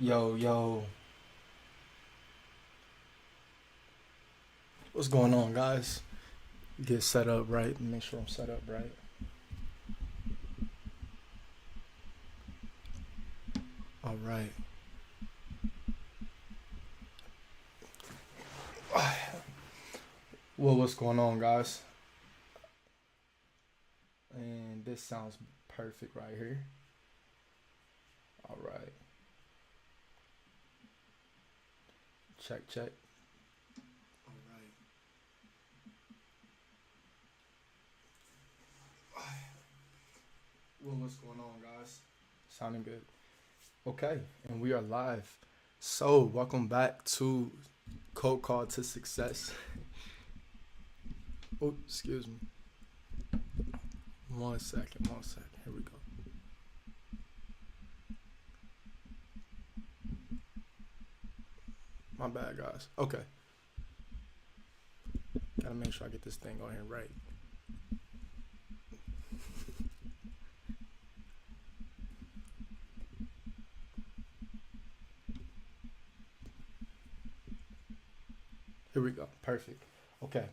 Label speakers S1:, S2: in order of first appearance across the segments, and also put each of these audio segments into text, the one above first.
S1: Yo, yo, what's going on, guys? Get set up right. Make sure I'm set up right. All right. Well, what's going on, guys? And this sounds perfect right here. All right. Check, check. All right. Well, what's going on, guys? Sounding good. Okay, and we are live. So, welcome back to Cold Call to Success. Oh, excuse me. One second. Here we go. My bad, guys. Okay. Gotta make sure I get this thing on here right. Here we go. Perfect. Okay.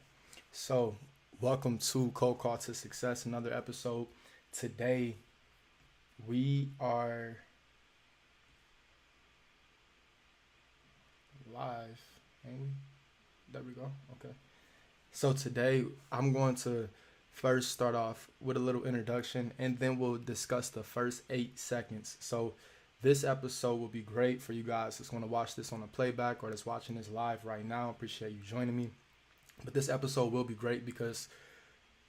S1: So, welcome to Cold Call to Success, another episode. Today, we are live. Ain't we? There we go. Okay. So, today, I'm going to first start off with a little introduction, and then we'll discuss the first 8 seconds. So, this episode will be great for you guys that's going to watch this on a playback or that's watching this live right now. Appreciate you joining me. But this episode will be great because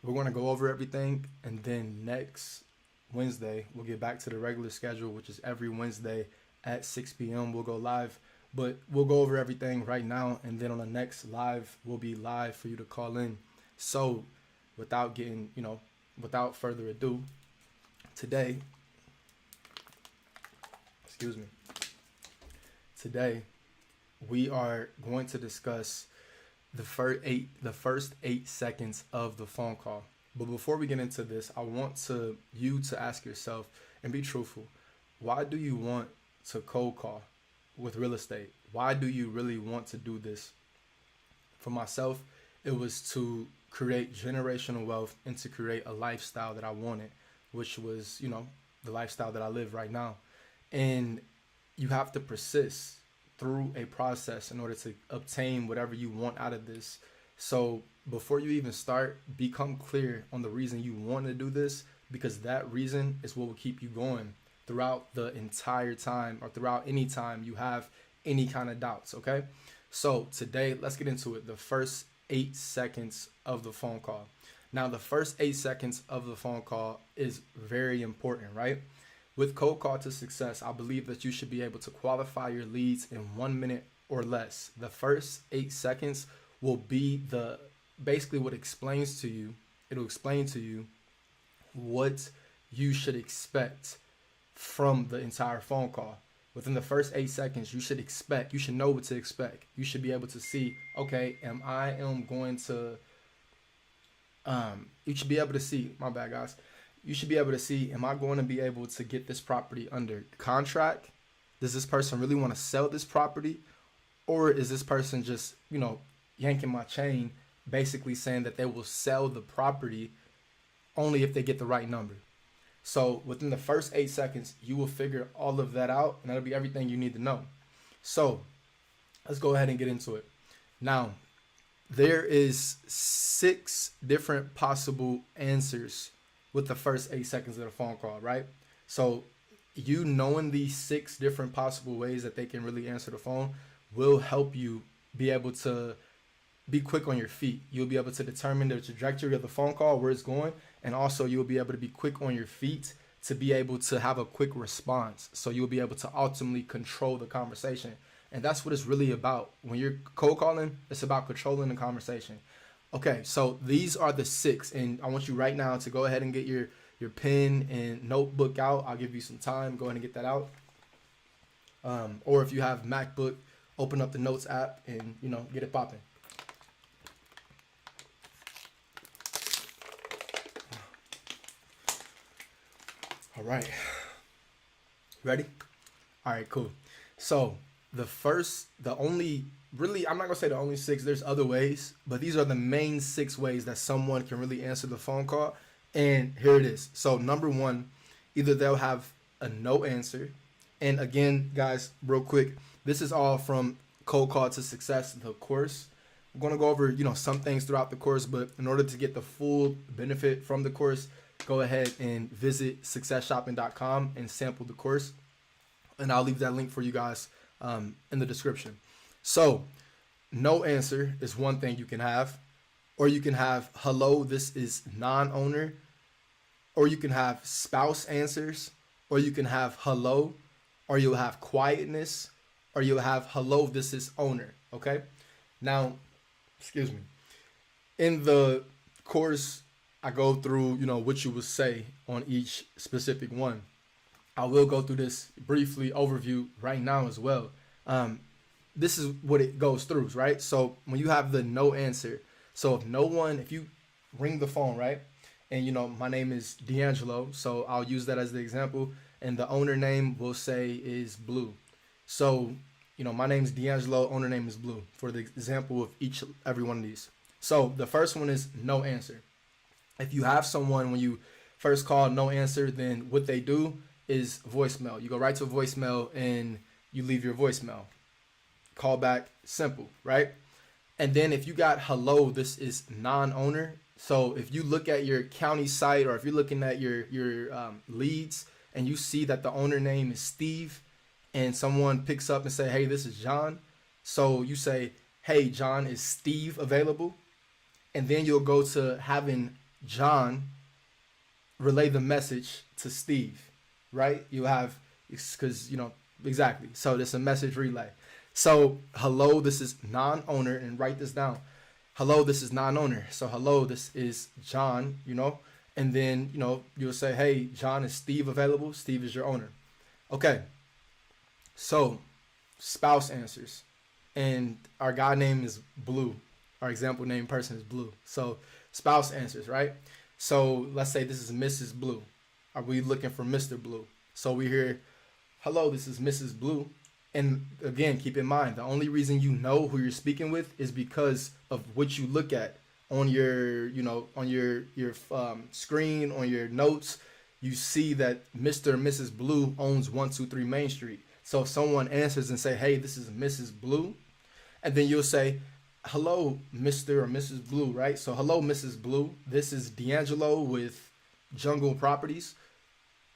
S1: we're going to go over everything, and then next Wednesday we'll get back to the regular schedule, which is every Wednesday at 6 p.m. We'll go live, but we'll go over everything right now, and then on the next live we'll be live for you to call in. So without further ado, today, today we are going to discuss the first 8 seconds of the phone call. But before we get into this, I want you to ask yourself and be truthful. Why do you want to cold call with real estate? Why do you really want to do this? For myself, it was to create generational wealth and to create a lifestyle that I wanted, which was, the lifestyle that I live right now. And you have to persist through a process in order to obtain whatever you want out of this. So before you even start, become clear on the reason you want to do this, because that reason is what will keep you going throughout the entire time or throughout any time you have any kind of doubts. Okay. So today, let's get into it. The first 8 seconds of the phone call. Now, the first 8 seconds of the phone call is very important, right? With Cold Call to Success, I believe that you should be able to qualify your leads in 1 minute or less. The first 8 seconds will be basically what explains to you. It'll explain to you what you should expect from the entire phone call. Within the first 8 seconds, you should know what to expect. You should be able to see, okay, you should be able to see, my bad, guys. You should be able to see, am I going to be able to get this property under contract? Does this person really want to sell this property? Or is this person just, yanking my chain, basically saying that they will sell the property only if they get the right number? So within the first 8 seconds, you will figure all of that out, and that'll be everything you need to know. So let's go ahead and get into it. Now, there is 6 different possible answers with the first 8 seconds of the phone call, right? So you knowing these 6 different possible ways that they can really answer the phone will help you be able to be quick on your feet. You'll be able to determine the trajectory of the phone call, where it's going, and also you'll be able to be quick on your feet to be able to have a quick response. So you'll be able to ultimately control the conversation. And that's what it's really about. When you're cold calling, it's about controlling the conversation. Okay, so these are the 6, and I want you right now to go ahead and get your pen and notebook out. I'll give you some time. Go ahead and get that out. Or if you have MacBook, open up the Notes app and, get it popping. All right. Ready? All right, cool. So the only, really, I'm not gonna say the only six. There's other ways, but these are the main six ways that someone can really answer the phone call. And here it is. So number one, either they'll have a no answer, and again, guys, real quick, this is all from Cold Call to Success, the course. I'm gonna go over some things throughout the course, but in order to get the full benefit from the course, go ahead and visit successshopping.com and sample the course, and I'll leave that link for you guys in the description. So, no answer is one thing you can have, or you can have hello, this is non-owner, or you can have spouse answers, or you can have hello, or you'll have quietness, or you'll have hello, this is owner. Okay, now, excuse me. In the course, I go through what you would say on each specific one. I will go through this briefly overview right now as well. This is what it goes through, right? So when you have the no answer, so if you ring the phone, right? And my name is D'Angelo, so I'll use that as the example. And the owner name we'll say is Blue. So, my name is D'Angelo, owner name is Blue, for the example of every one of these. So the first one is no answer. If you have someone when you first call no answer, then what they do is voicemail. You go right to voicemail and you leave your voicemail. Call back, simple, right? And then if you got hello, this is non-owner. So if you look at your county site, or if you're looking at your leads and you see that the owner name is Steve, and someone picks up and say, hey, this is John. So you say, hey, John, is Steve available? And then you'll go to having John relay the message to Steve, right? You have, because, exactly. So there's a message relay. So hello, this is non-owner, and write this down. Hello, this is non-owner. So hello, this is John, and then, you'll say, hey, John, is Steve available? Steve is your owner. Okay. So spouse answers, and our guy name is Blue. Our example name person is Blue. So spouse answers, right? So let's say this is Mrs. Blue. Are we looking for Mr. Blue? So we hear, hello, this is Mrs. Blue. And again, keep in mind, the only reason you know who you're speaking with is because of what you look at on your, on your screen, on your notes. You see that Mr. and Mrs. Blue owns 123 Main Street. So if someone answers and say, hey, this is Mrs. Blue, and then you'll say, hello, Mr. or Mrs. Blue, right? So hello, Mrs. Blue. This is D'Angelo with Jungle Properties.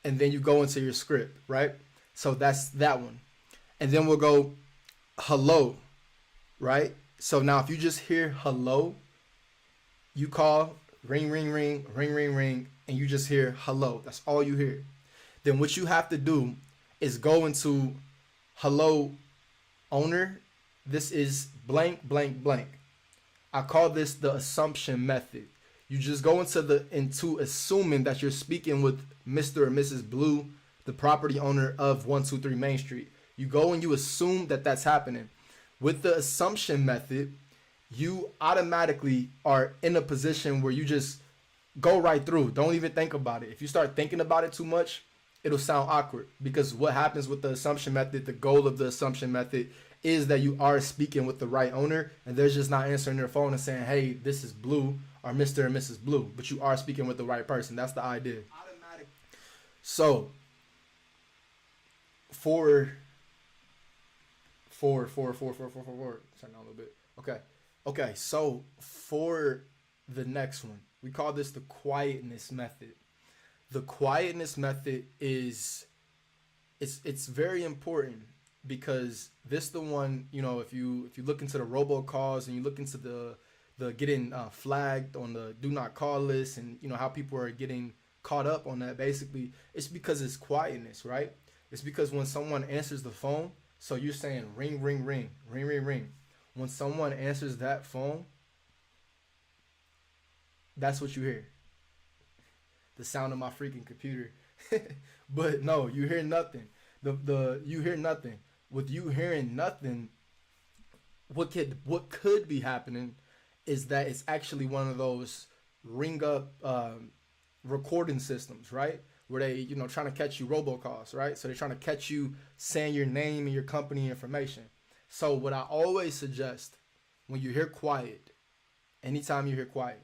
S1: And then you go into your script, right? So that's that one. And then we'll go hello, right? So now if you just hear hello, you call, ring, ring, ring, ring, ring, ring, and you just hear hello. That's all you hear. Then what you have to do is go into hello, owner. This is blank, blank, blank. I call this the assumption method. You just go into assuming that you're speaking with Mr. or Mrs. Blue, the property owner of 123 Main Street. You go and you assume that that's happening. With the assumption method, you automatically are in a position where you just go right through. Don't even think about it. If you start thinking about it too much, it'll sound awkward, because what happens with the assumption method, the goal of the assumption method is that you are speaking with the right owner, and they're just not answering their phone and saying, hey, this is Blue, or Mr. and Mrs. Blue, but you are speaking with the right person. That's the idea. Automatic. So turn down a little bit. Okay. So for the next one, we call this the quietness method. The quietness method is it's very important, because this the one, if you look into the robocalls and you look into the getting flagged on the do not call list, and how people are getting caught up on that, basically it's because it's quietness, right? It's because when someone answers the phone, so you're saying ring, ring, ring, ring, ring, ring. When someone answers that phone, that's what you hear. The sound of my freaking computer. But no, you hear nothing. You hear nothing. With you hearing nothing, what could be happening is that it's actually one of those ring up recording systems, right? where they, trying to catch you robocalls, right? So they're trying to catch you saying your name and your company information. So what I always suggest when you hear quiet, anytime you hear quiet,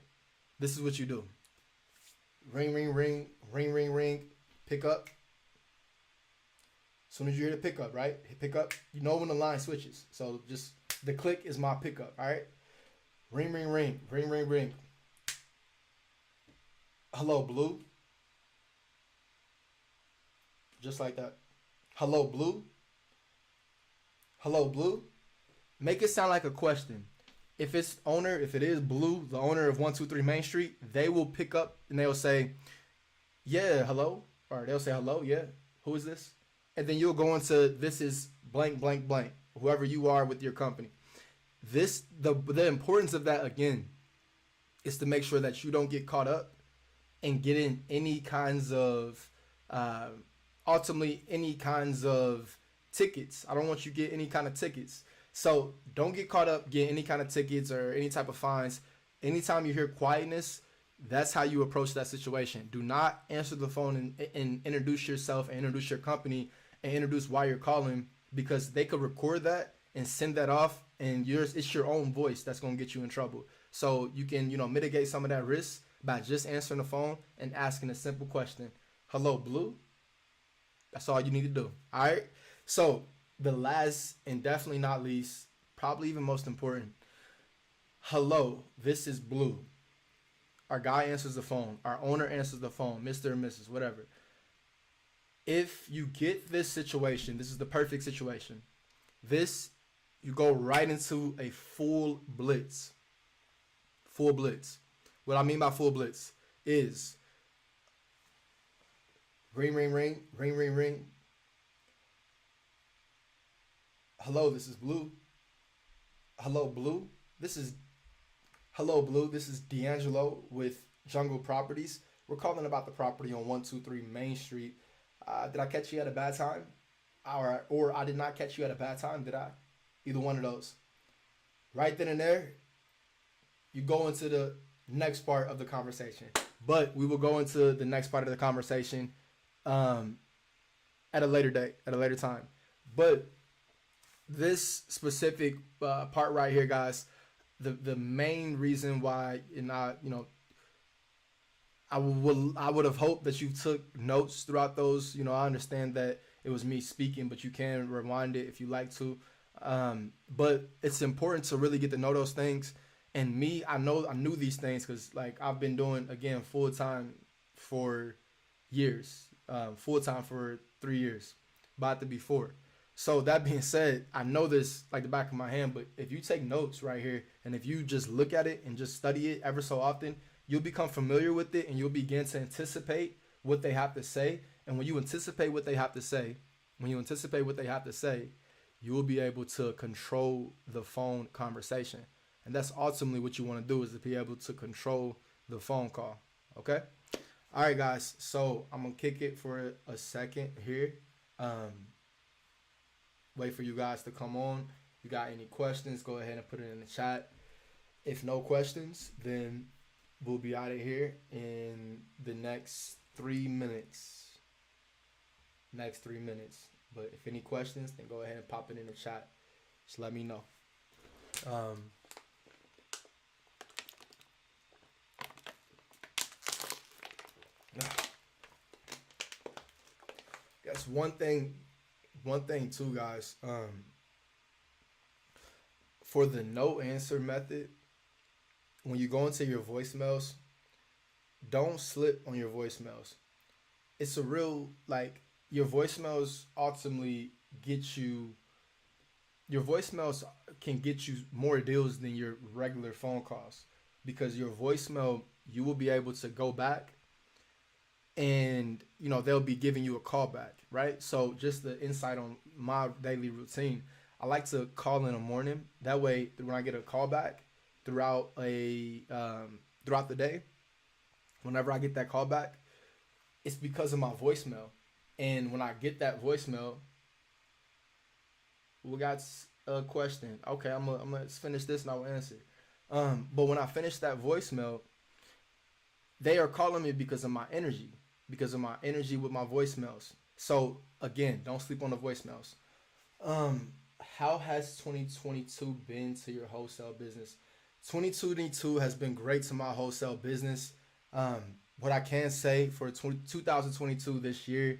S1: this is what you do. Ring, ring, ring, ring, ring, ring, pick up. As soon as you hear the pickup, right? Hit pick up. You know when the line switches. So just the click is my pickup, all right? Ring, ring, ring, ring, ring, ring. Hello, Blue. Just like that. Hello, Blue. Hello, Blue. Make it sound like a question. If it is Blue, the owner of 123 Main Street, they will pick up and they'll say, yeah, hello. Or they'll say, hello, yeah. Who is this? And then you'll go into, this is blank, blank, blank. Whoever you are with your company. The importance of that, again, is to make sure that you don't get caught up and get in any kinds of, ultimately, any kinds of tickets. I don't want you to get any kind of tickets. So don't get caught up getting any kind of tickets or any type of fines. Anytime you hear quietness, that's how you approach that situation. Do not answer the phone and introduce yourself and introduce your company and introduce why you're calling, because they could record that and send that off, and it's your own voice that's going to get you in trouble. So you can, mitigate some of that risk by just answering the phone and asking a simple question. Hello, Blue? That's all you need to do. All right? So the last and definitely not least, probably even most important. Hello, this is Blue. Our guy answers the phone. Our owner answers the phone. Mr. and Mrs. whatever. If you get this situation, this is the perfect situation. You go right into a full blitz. Full blitz. What I mean by full blitz is ring, ring, ring, ring, ring, ring. Hello, this is Blue. Hello, Blue. Hello, Blue. This is D'Angelo with Jungle Properties. We're calling about the property on 123 Main Street. Did I catch you at a bad time? Or I did not catch you at a bad time, did I? Either one of those. Right then and there, you go into the next part of the conversation. But we will go into the next part of the conversation at a later date, at a later time. But this specific part right here, guys, the main reason why, and I would have hoped that you took notes throughout those. I understand that it was me speaking, but you can rewind it if you like to. But it's important to really get to know those things. And me, I knew these things because, like, I've been doing, again, full time for years, full time for 3 years, about to be 4. So that being said, I know this like the back of my hand. But if you take notes right here, and if you just look at it and just study it ever so often, you'll become familiar with it, and you'll begin to anticipate what they have to say. And when you anticipate what they have to say, you will be able to control the phone conversation. And that's ultimately what you want to do, is to be able to control the phone call. Okay? All right, guys. So I'm going to kick it for a second here. Wait for you guys to come on. If you got any questions, go ahead and put it in the chat. If no questions, then we'll be out of here in the next 3 minutes. But if any questions, then go ahead and pop it in the chat. Just let me know. Guess one thing too, guys. For the no answer method, when you go into your voicemails, don't slip on your voicemails. It's a real, like, your voicemails ultimately your voicemails can get you more deals than your regular phone calls, because your voicemail, you will be able to go back and, they'll be giving you a call back, right? So just the insight on my daily routine, I like to call in the morning. That way, when I get a call back throughout the day, whenever I get that call back, it's because of my voicemail. And when I get that voicemail, we got a question. Okay, I'm gonna finish this and I will answer. But when I finish that voicemail, they are calling me because of my energy, because of my energy with my voicemails. So again, don't sleep on the voicemails. Um, how has 2022 been to your wholesale business? 2022 has been great to my wholesale business. Um, what I can say for 2022 this year,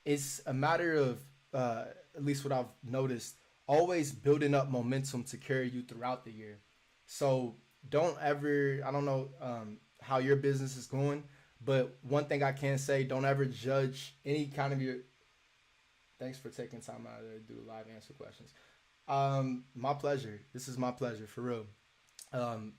S1: it's a matter of, at least what I've noticed, always building up momentum to carry you throughout the year. So don't ever, I don't know how your business is going, but one thing I can say, don't ever judge any kind of your. Thanks for taking time out to do live answer questions. My pleasure. This is my pleasure for real. Um,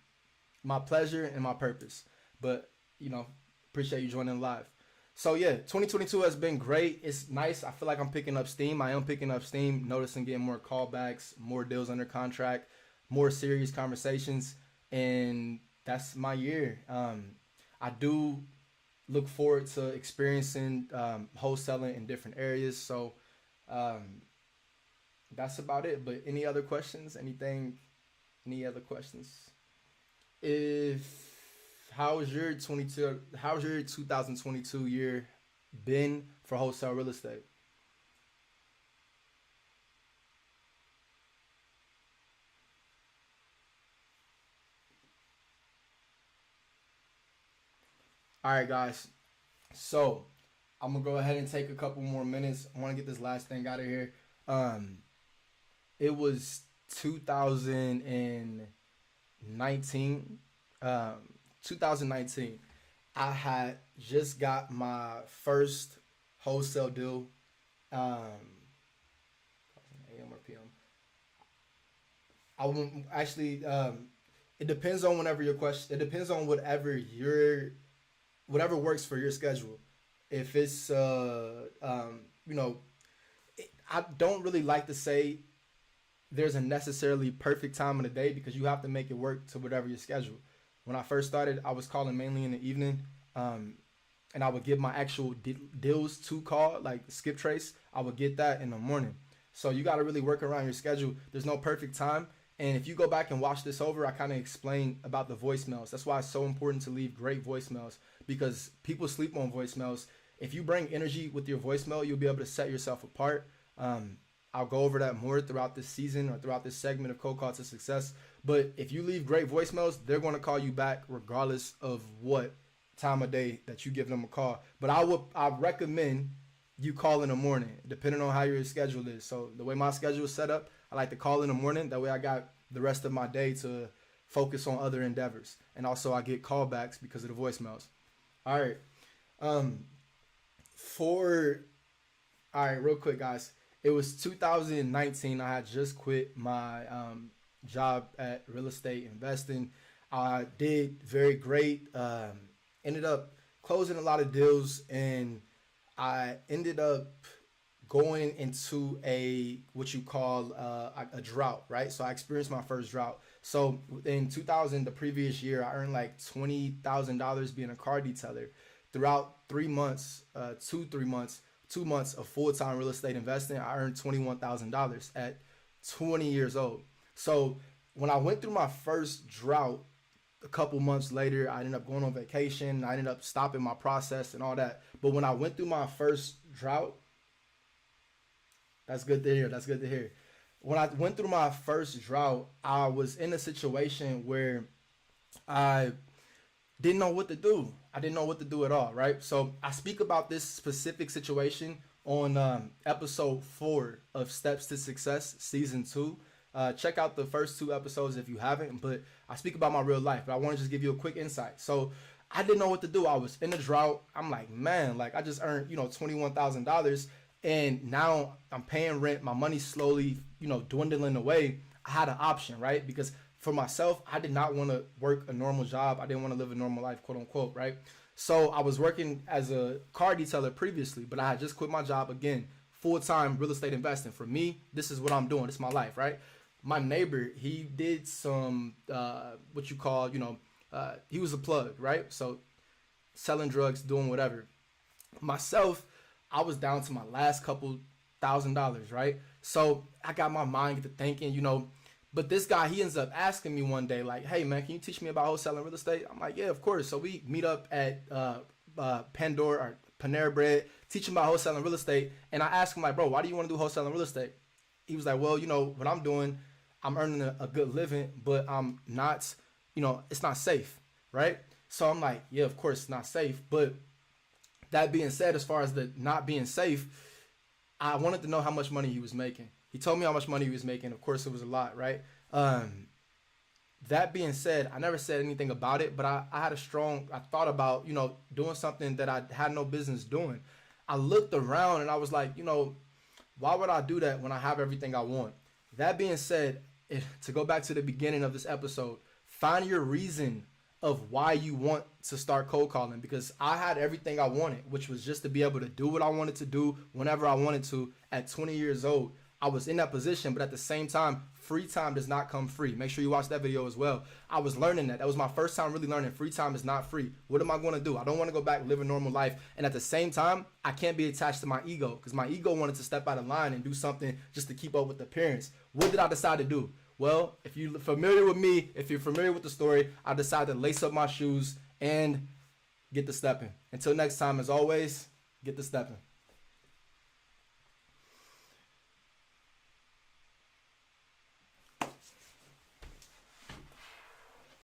S1: my pleasure and my purpose. But you know, appreciate you joining live. So yeah, 2022 has been great. It's nice. I feel like I'm picking up steam. I am picking up steam. Noticing getting more callbacks, more deals under contract, more serious conversations, and that's my year. I do look forward to experiencing wholesaling in different areas. So um, that's about it. But any other questions? Anything? Any other questions? If how's your 22? How's your 2022 year been for wholesale real estate? All right, guys. So I'm gonna go ahead and take a couple more minutes. I want to get this last thing out of here. Um, it was 2019. Um, 2019. I had just got my first wholesale deal. AM or PM. I won't actually. It depends on whenever your question. It depends on whatever works for your schedule. If it's you know, I don't really like to say there's a necessarily perfect time of the day because you have to make it work to whatever your schedule. When I first started, I was calling mainly in the evening, um, and I would get my actual deals to call, like skip trace. I would get that in the morning. So you got to really work around your schedule. There's no perfect time. And if you go back and watch this over, I kind of explain about the voicemails. That's why it's so important to leave great voicemails because people sleep on voicemails. If you bring energy with your voicemail, you'll be able to set yourself apart. Um, I'll go over that more throughout this season or throughout this segment of Cold Call to Success. But if you leave great voicemails, they're going to call you back regardless of what time of day that you give them a call. But I recommend you call in the morning, depending on how your schedule is. So the way my schedule is set up, I like to call in the morning. That way I got the rest of my day to focus on other endeavors. And also I get callbacks because of the voicemails. All right. Um, for all right, real quick, guys. It was 2019. I had just quit my job at real estate investing. I did very great. Ended up closing a lot of deals, and I ended up going into a what you call a drought, right? So I experienced my first drought. So in 2000, the previous year, I earned like $20,000 being a car detailer. Throughout 3 months, 2 3 months, 2 months of full time real estate investing, I earned $21,000 at 20 years old. So when I went through my first drought, a couple months later, I ended up going on vacation. I ended up stopping my process and all that. But when I went through my first drought, that's good to hear. That's good to hear. When I went through my first drought, I was in a situation where I didn't know what to do. I didn't know what to do at all, right? So I speak about this specific situation on episode 4 of Steps to Success, season 2. Check out the first 2 episodes if you haven't, but I speak about my real life, but I want to just give you a quick insight. So I didn't know what to do. I was in a drought. I'm like, man, like I just earned, $21,000 and now I'm paying rent. My money's slowly, dwindling away. I had an option, right? Because for myself, I did not want to work a normal job. I didn't want to live a normal life, quote unquote, right? So I was working as a car detailer previously, but I had just quit my job again, full-time real estate investing. For me, this is what I'm doing. This is my life, right? My neighbor, he did some, what you call, he was a plug, right? So selling drugs, doing whatever. Myself, I was down to my last couple $1,000, right? So I got my mind to thinking, but this guy, he ends up asking me one day, like, hey, man, can you teach me about wholesaling real estate? I'm like, yeah, of course. So we meet up at Panera Bread, teaching about wholesaling real estate. And I asked him like, bro, why do you want to do wholesaling real estate? He was like, well, you know, what I'm doing, I'm earning a good living, but I'm not, you know, it's not safe, right? So I'm like, yeah, of course it's not safe. But that being said, as far as the not being safe, I wanted to know how much money he was making. He told me how much money he was making. Of course, it was a lot, right? That being said, I never said anything about it, but I thought about, you know, doing something that I had no business doing. I looked around and I was like, you know, why would I do that when I have everything I want? That being said, to go back to the beginning of this episode, find your reason of why you want to start cold calling, because I had everything I wanted, which was just to be able to do what I wanted to do whenever I wanted to at 20 years old. I was in that position, but at the same time, free time does not come free. Make sure you watch that video as well. I was learning that. That was my first time really learning free time is not free. What am I going to do? I don't want to go back and live a normal life. And at the same time, I can't be attached to my ego, because my ego wanted to step out of line and do something just to keep up with the appearance. What did I decide to do? Well, if you're familiar with me, if you're familiar with the story, I decided to lace up my shoes and get to stepping. Until next time, as always, get to stepping.